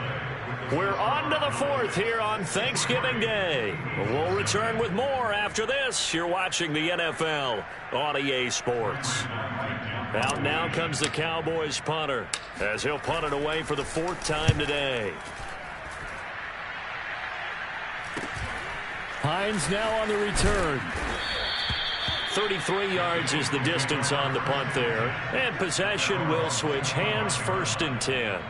[SPEAKER 1] We're on to the 4th here on Thanksgiving Day. We'll return with more after this. You're watching the NFL on EA Sports. Out now comes the Cowboys punter as he'll punt it away for the 4th time today. Hines now on the return. 33 yards is the distance on the punt there. And possession will switch hands. 1st and 10.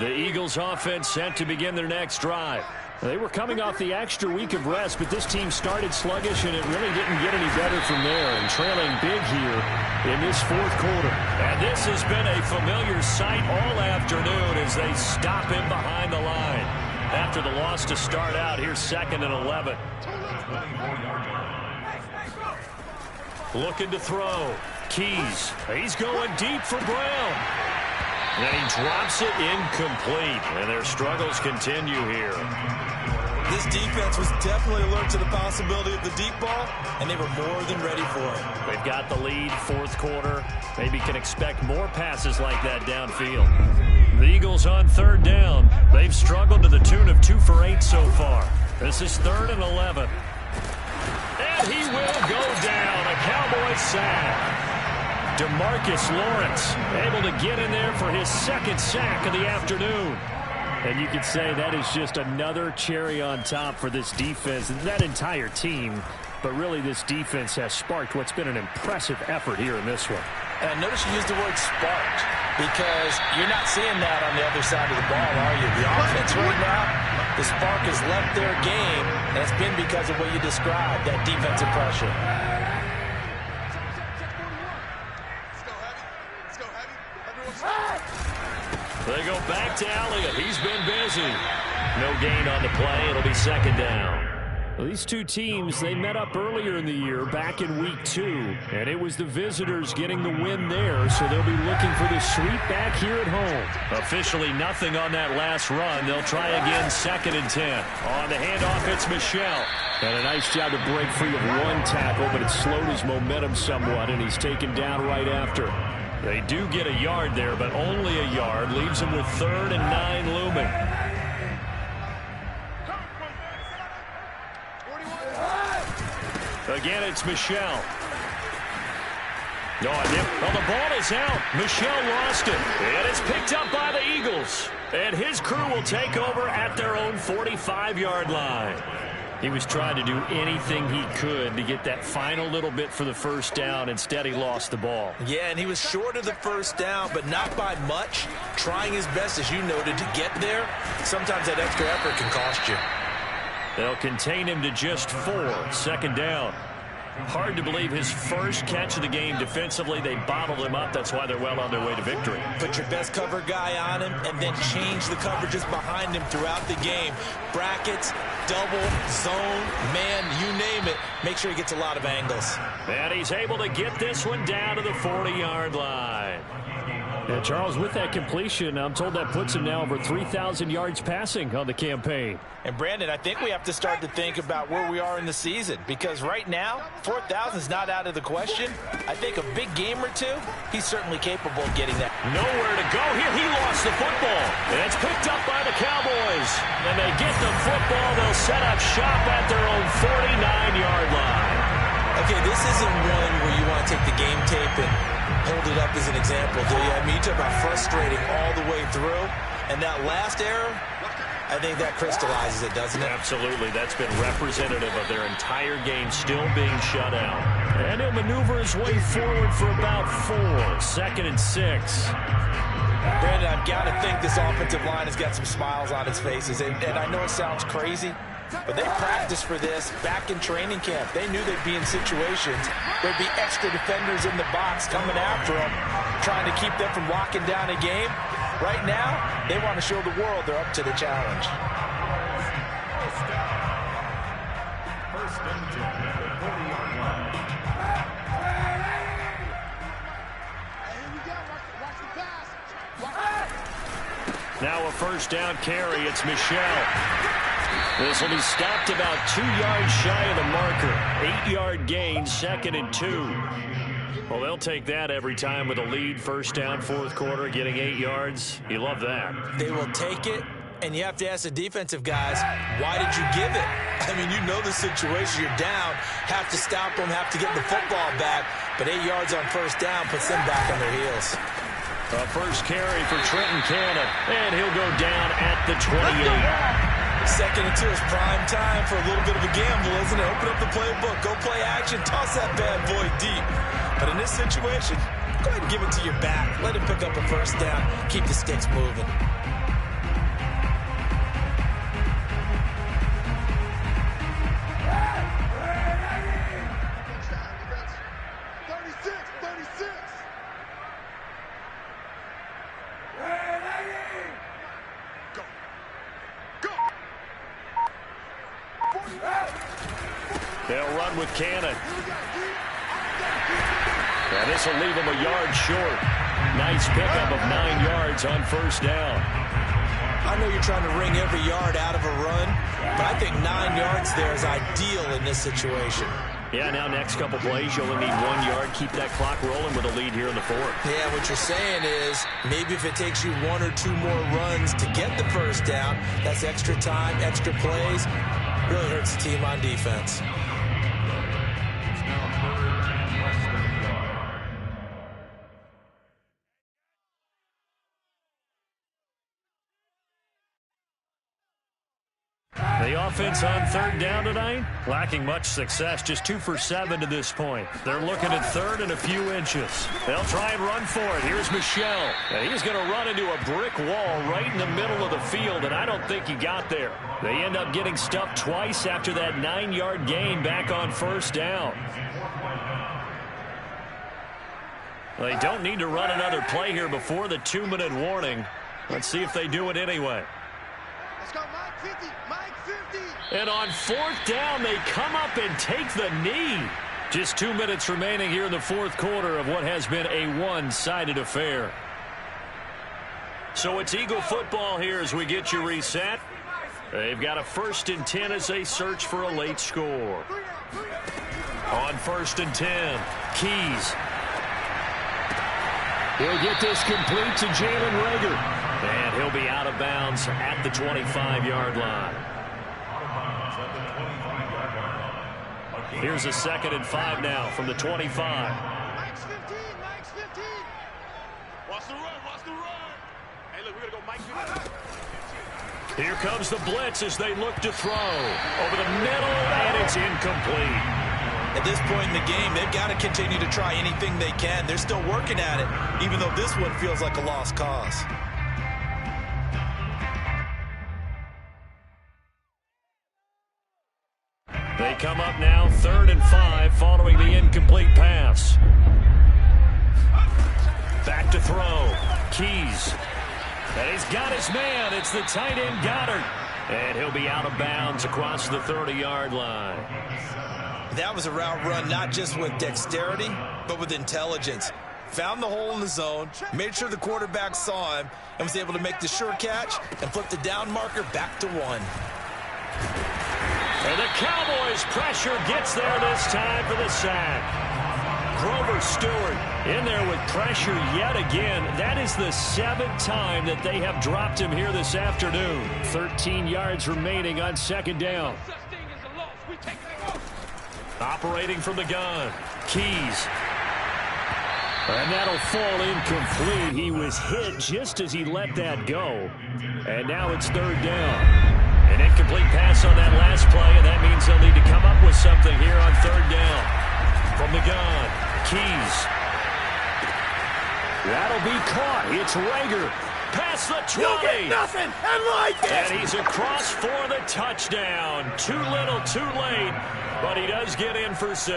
[SPEAKER 1] The Eagles offense set to begin their next drive. They were coming off the extra week of rest, but this team started sluggish, and it really didn't get any better from there, and trailing big here in this 4th quarter. And this has been a familiar sight all afternoon as they stop him behind the line. After the loss to start out, here's 2nd and 11. Looking to throw. Keys. He's going deep for Brown. And then he drops it incomplete. And their struggles continue here.
[SPEAKER 3] This defense was definitely alert to the possibility of the deep ball, and they were more than ready for it.
[SPEAKER 1] They've got the lead, 4th quarter. Maybe can expect more passes like that downfield. The Eagles on 3rd down. They've struggled to the tune of 2 for 8 so far. This is 3rd and 11. And he will go down. A Cowboys sack. DeMarcus Lawrence able to get in there for his 2nd sack of the afternoon. And you could say that is just another cherry on top for this defense and that entire team. But really, this defense has sparked what's been an impressive effort here in this one.
[SPEAKER 3] And notice you used the word sparked, because you're not seeing that on the other side of the ball, are you? The offense right now, the spark has left their game, and it's been because of what you described, that defensive pressure.
[SPEAKER 1] They go back to Elliott. He's been busy. No gain on the play. It'll be 2nd down. Well, these two teams, they met up earlier in the year, back in week 2, and it was the visitors getting the win there, so they'll be looking for the sweep back here at home. Officially nothing on that last run. They'll try again, 2nd and 10. On the handoff, it's Michel. And a nice job to break free of one tackle, but it slowed his momentum somewhat, and he's taken down right after. They do get a yard there, but only a yard. Leaves him with 3rd and 9 looming. Again, it's Michel. Well, the ball is out. Michel lost it. And it's picked up by the Eagles. And his crew will take over at their own 45-yard line. He was trying to do anything he could to get that final little bit for the first down. Instead, he lost the ball.
[SPEAKER 4] Yeah, and he was short of the first down, but not by much. Trying his best, as you noted, to get there. Sometimes that extra effort can cost you.
[SPEAKER 1] They'll contain him to just 4. 2nd down. Hard to believe his first catch of the game defensively. They bottled him up. That's why they're well on their way to victory.
[SPEAKER 4] Put your best cover guy on him and then change the coverages behind him throughout the game. Brackets, double, zone, man, you name it. Make sure he gets a lot of angles.
[SPEAKER 1] And he's able to get this one down to the 40-yard line. And Charles, with that completion, I'm told that puts him now over 3,000 yards passing on the campaign.
[SPEAKER 3] And Brandon, I think we have to start to think about where we are in the season, because right now, 4,000 is not out of the question. I think a big game or two, he's certainly capable of getting that.
[SPEAKER 1] Nowhere to go here. He lost the football. And it's picked up by the Cowboys. And they get the football. They'll set up shop at their own 49-yard line.
[SPEAKER 4] Okay, this isn't one where you want to take the game tape and hold it up as an example, do you? I mean, you talk about frustrating all the way through. And that last error, I think that crystallizes it, doesn't it?
[SPEAKER 1] Absolutely. That's been representative of their entire game still being shut out. And he'll maneuver his way forward for about 4. 2nd and 6.
[SPEAKER 3] Brandon, I've got to think this offensive line has got some smiles on its faces. And I know it sounds crazy, but they practiced for this back in training camp. They knew they'd be in situations where there'd be extra defenders in the box coming after them, trying to keep them from locking down a game. Right now, they want to show the world they're up to the challenge.
[SPEAKER 2] First and 10 at the 40-yard line.
[SPEAKER 6] Here we go. Watch the pass.
[SPEAKER 1] Now a first down carry. It's Michel. This will be stopped about 2 yards shy of the marker. 8-yard gain, 2nd and 2. Well, they'll take that every time with a lead. First down, 4th quarter, getting 8 yards. You love that.
[SPEAKER 4] They will take it, and you have to ask the defensive guys, why did you give it? I mean, you know the situation. You're down, have to stop them, have to get the football back. But 8 yards on first down puts them back on their heels.
[SPEAKER 1] A first carry for Trenton Cannon, and he'll go down at the 28.
[SPEAKER 4] 2nd and 2 is prime time for a little bit of a gamble, isn't it? Open up the playbook, go play action, toss that bad boy deep. But in this situation, go ahead and give it to your back. Let him pick up a first down. Keep the sticks moving.
[SPEAKER 1] They'll run with Cannon. And this will leave him a yard short. Nice pickup of 9 yards on first down.
[SPEAKER 4] I know you're trying to wring every yard out of a run, but I think 9 yards there is ideal in this situation.
[SPEAKER 1] Yeah, now next couple plays, you only need 1 yard. Keep that clock rolling with a lead here in the 4th.
[SPEAKER 4] Yeah, what you're saying is maybe if it takes you 1 or 2 more runs to get the first down, that's extra time, extra plays. Really hurts the team on defense.
[SPEAKER 1] The offense on 3rd down tonight, lacking much success, just 2 for 7 to this point. They're looking at 3rd and a few inches. They'll try and run for it. Here's Michel. And he's going to run into a brick wall right in the middle of the field, and I don't think he got there. They end up getting stuffed twice after that 9-yard gain back on first down. They don't need to run another play here before the 2-minute warning. Let's see if they do it anyway.
[SPEAKER 6] Let's go, Mike 50. Mike 50.
[SPEAKER 1] And on fourth down, they come up and take the knee. Just 2 minutes remaining here in the fourth quarter of what has been a one-sided affair. So it's Eagle football here as we get you reset. They've got a 1st and 10 as they search for a late score. On 1st and 10, Keys. He'll get this complete to Jalen Reagor. And he'll be out of bounds at the 25-yard line. Here's a 2nd and 5 now from the 25.
[SPEAKER 6] Mike's 15. Mike's 15. Watch the run. Watch the run. Hey, look, we're going to go Mike 15.
[SPEAKER 1] Here comes the blitz as they look to throw. Over the middle, and it's incomplete.
[SPEAKER 4] At this point in the game, they've got to continue to try anything they can. They're still working at it, even though this one feels like a lost cause.
[SPEAKER 1] They come up now 3rd and 5 following the incomplete pass. Back to throw. Keys. And he's got his man. It's the tight end Goddard. And he'll be out of bounds across the 30-yard line.
[SPEAKER 4] That was a route run not just with dexterity, but with intelligence. Found the hole in the zone, made sure the quarterback saw him, and was able to make the sure catch and flip the down marker back to 1.
[SPEAKER 1] And the Cowboys pressure gets there this time for the sack. Grover Stewart in there with pressure yet again. That is the 7th time that they have dropped him here this afternoon. 13 yards remaining on 2nd down. Operating from the gun. Keys. And that'll fall incomplete. He was hit just as he let that go. And now it's 3rd down. An incomplete pass on that last play, and that means they'll need to come up with something here on 3rd down. From the gun, Keys. That'll be caught. It's Reagor. Past the 20.
[SPEAKER 6] You'll get nothing and like it.
[SPEAKER 1] And he's across for the touchdown. Too little, too late. But he does get in for 6.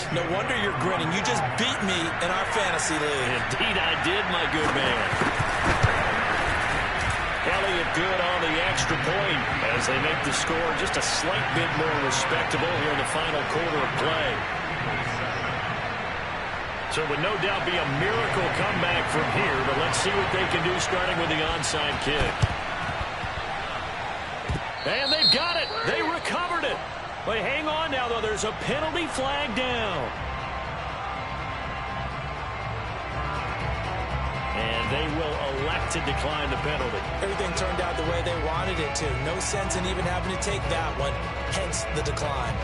[SPEAKER 4] No wonder you're grinning. You just beat me in our fantasy league.
[SPEAKER 1] Indeed I did, my good man. Elliott good on the extra point as they make the score just a slight bit more respectable here in the final quarter of play. So it would no doubt be a miracle comeback from here, but let's see what they can do starting with the onside kick. And they've got it. They recovered it. But hang on now, though. There's a penalty flag down. And they will elect to decline the penalty.
[SPEAKER 4] Everything turned out the way they wanted it to. No sense in even having to take that one, hence the decline.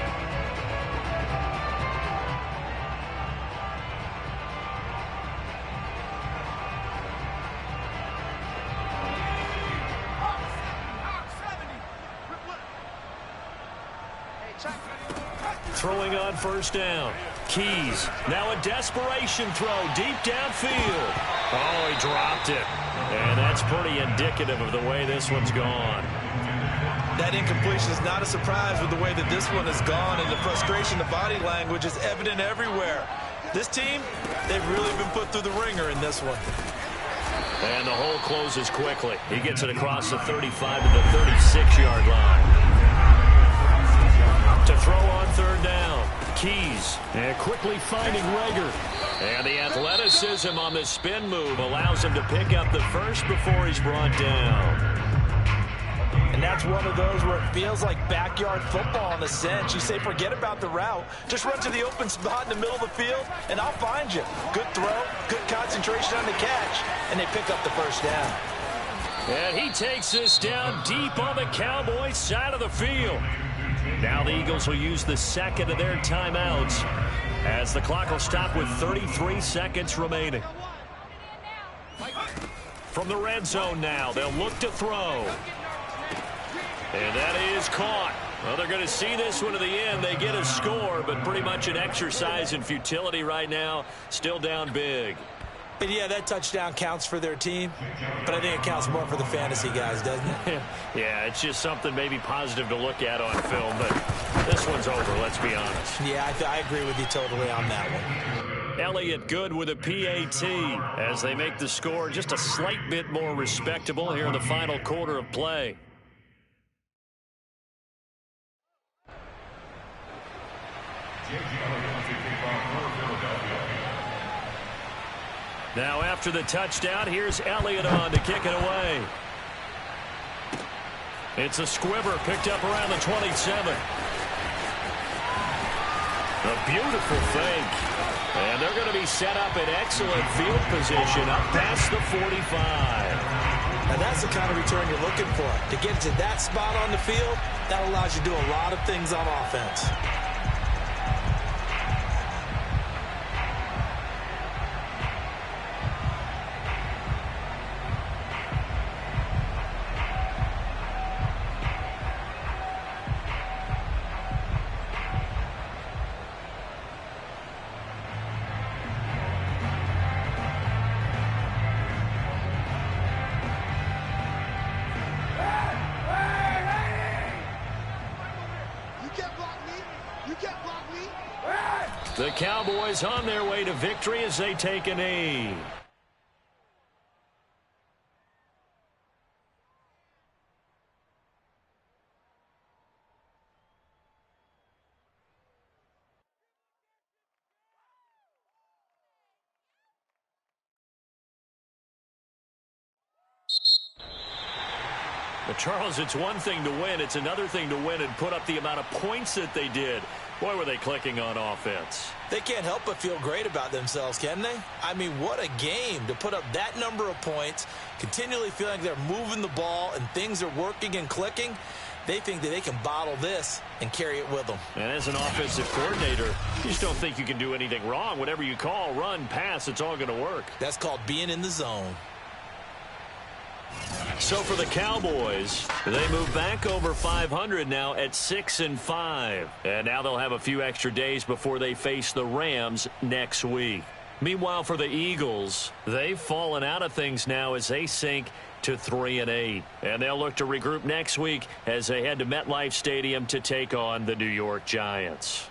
[SPEAKER 1] Throwing on 1st down. Keys. Now a desperation throw deep downfield. Oh, he dropped it. And that's pretty indicative of the way this one's gone.
[SPEAKER 4] That incompletion is not a surprise with the way that this one has gone, and the frustration, the body language is evident everywhere. This team, they've really been put through the ringer in this one.
[SPEAKER 1] And the hole closes quickly. He gets it across the 35 to the 36-yard line. To throw on 3rd down. Keys. And quickly finding Reagor. And the athleticism on the spin move allows him to pick up the first before he's brought down.
[SPEAKER 4] And that's one of those where it feels like backyard football in a sense. You say, forget about the route. Just run to the open spot in the middle of the field, and I'll find you. Good throw, good concentration on the catch, and they pick up the 1st down.
[SPEAKER 1] And he takes this down deep on the Cowboys side of the field. Now the Eagles will use the 2nd of their timeouts as the clock will stop with 33 seconds remaining. From the red zone now, they'll look to throw. And that is caught. Well, they're going to see this one to the end. They get a score, but pretty much an exercise in futility right now. Still down big.
[SPEAKER 4] And yeah, that touchdown counts for their team, but I think it counts more for the fantasy guys, doesn't it?
[SPEAKER 1] Yeah, it's just something maybe positive to look at on film, but this one's over, let's be honest.
[SPEAKER 4] Yeah, I agree with you totally on that one.
[SPEAKER 1] Elliott good with a PAT as they make the score just a slight bit more respectable here in the final quarter of play. Now after the touchdown, here's Elliott on to kick it away. It's a squibber picked up around the 27. A beautiful fake. And they're going to be set up in excellent field position up past the 45.
[SPEAKER 4] And that's the kind of return you're looking for. To get to that spot on the field, that allows you to do a lot of things on offense.
[SPEAKER 1] The Cowboys on their way to victory as they take a knee. But Charles, it's one thing to win. It's another thing to win and put up the amount of points that they did. Boy, were they clicking on offense.
[SPEAKER 4] They can't help but feel great about themselves, can they? I mean, what a game to put up that number of points, continually feeling like they're moving the ball and things are working and clicking. They think that they can bottle this and carry it with them.
[SPEAKER 1] And as an offensive coordinator, you just don't think you can do anything wrong. Whatever you call, run, pass, it's all going to work.
[SPEAKER 4] That's called being in the zone.
[SPEAKER 1] So for the Cowboys, they move back over 500 now at 6-5. And now they'll have a few extra days before they face the Rams next week. Meanwhile, for the Eagles, they've fallen out of things now as they sink to 3-8. And they'll look to regroup next week as they head to MetLife Stadium to take on the New York Giants.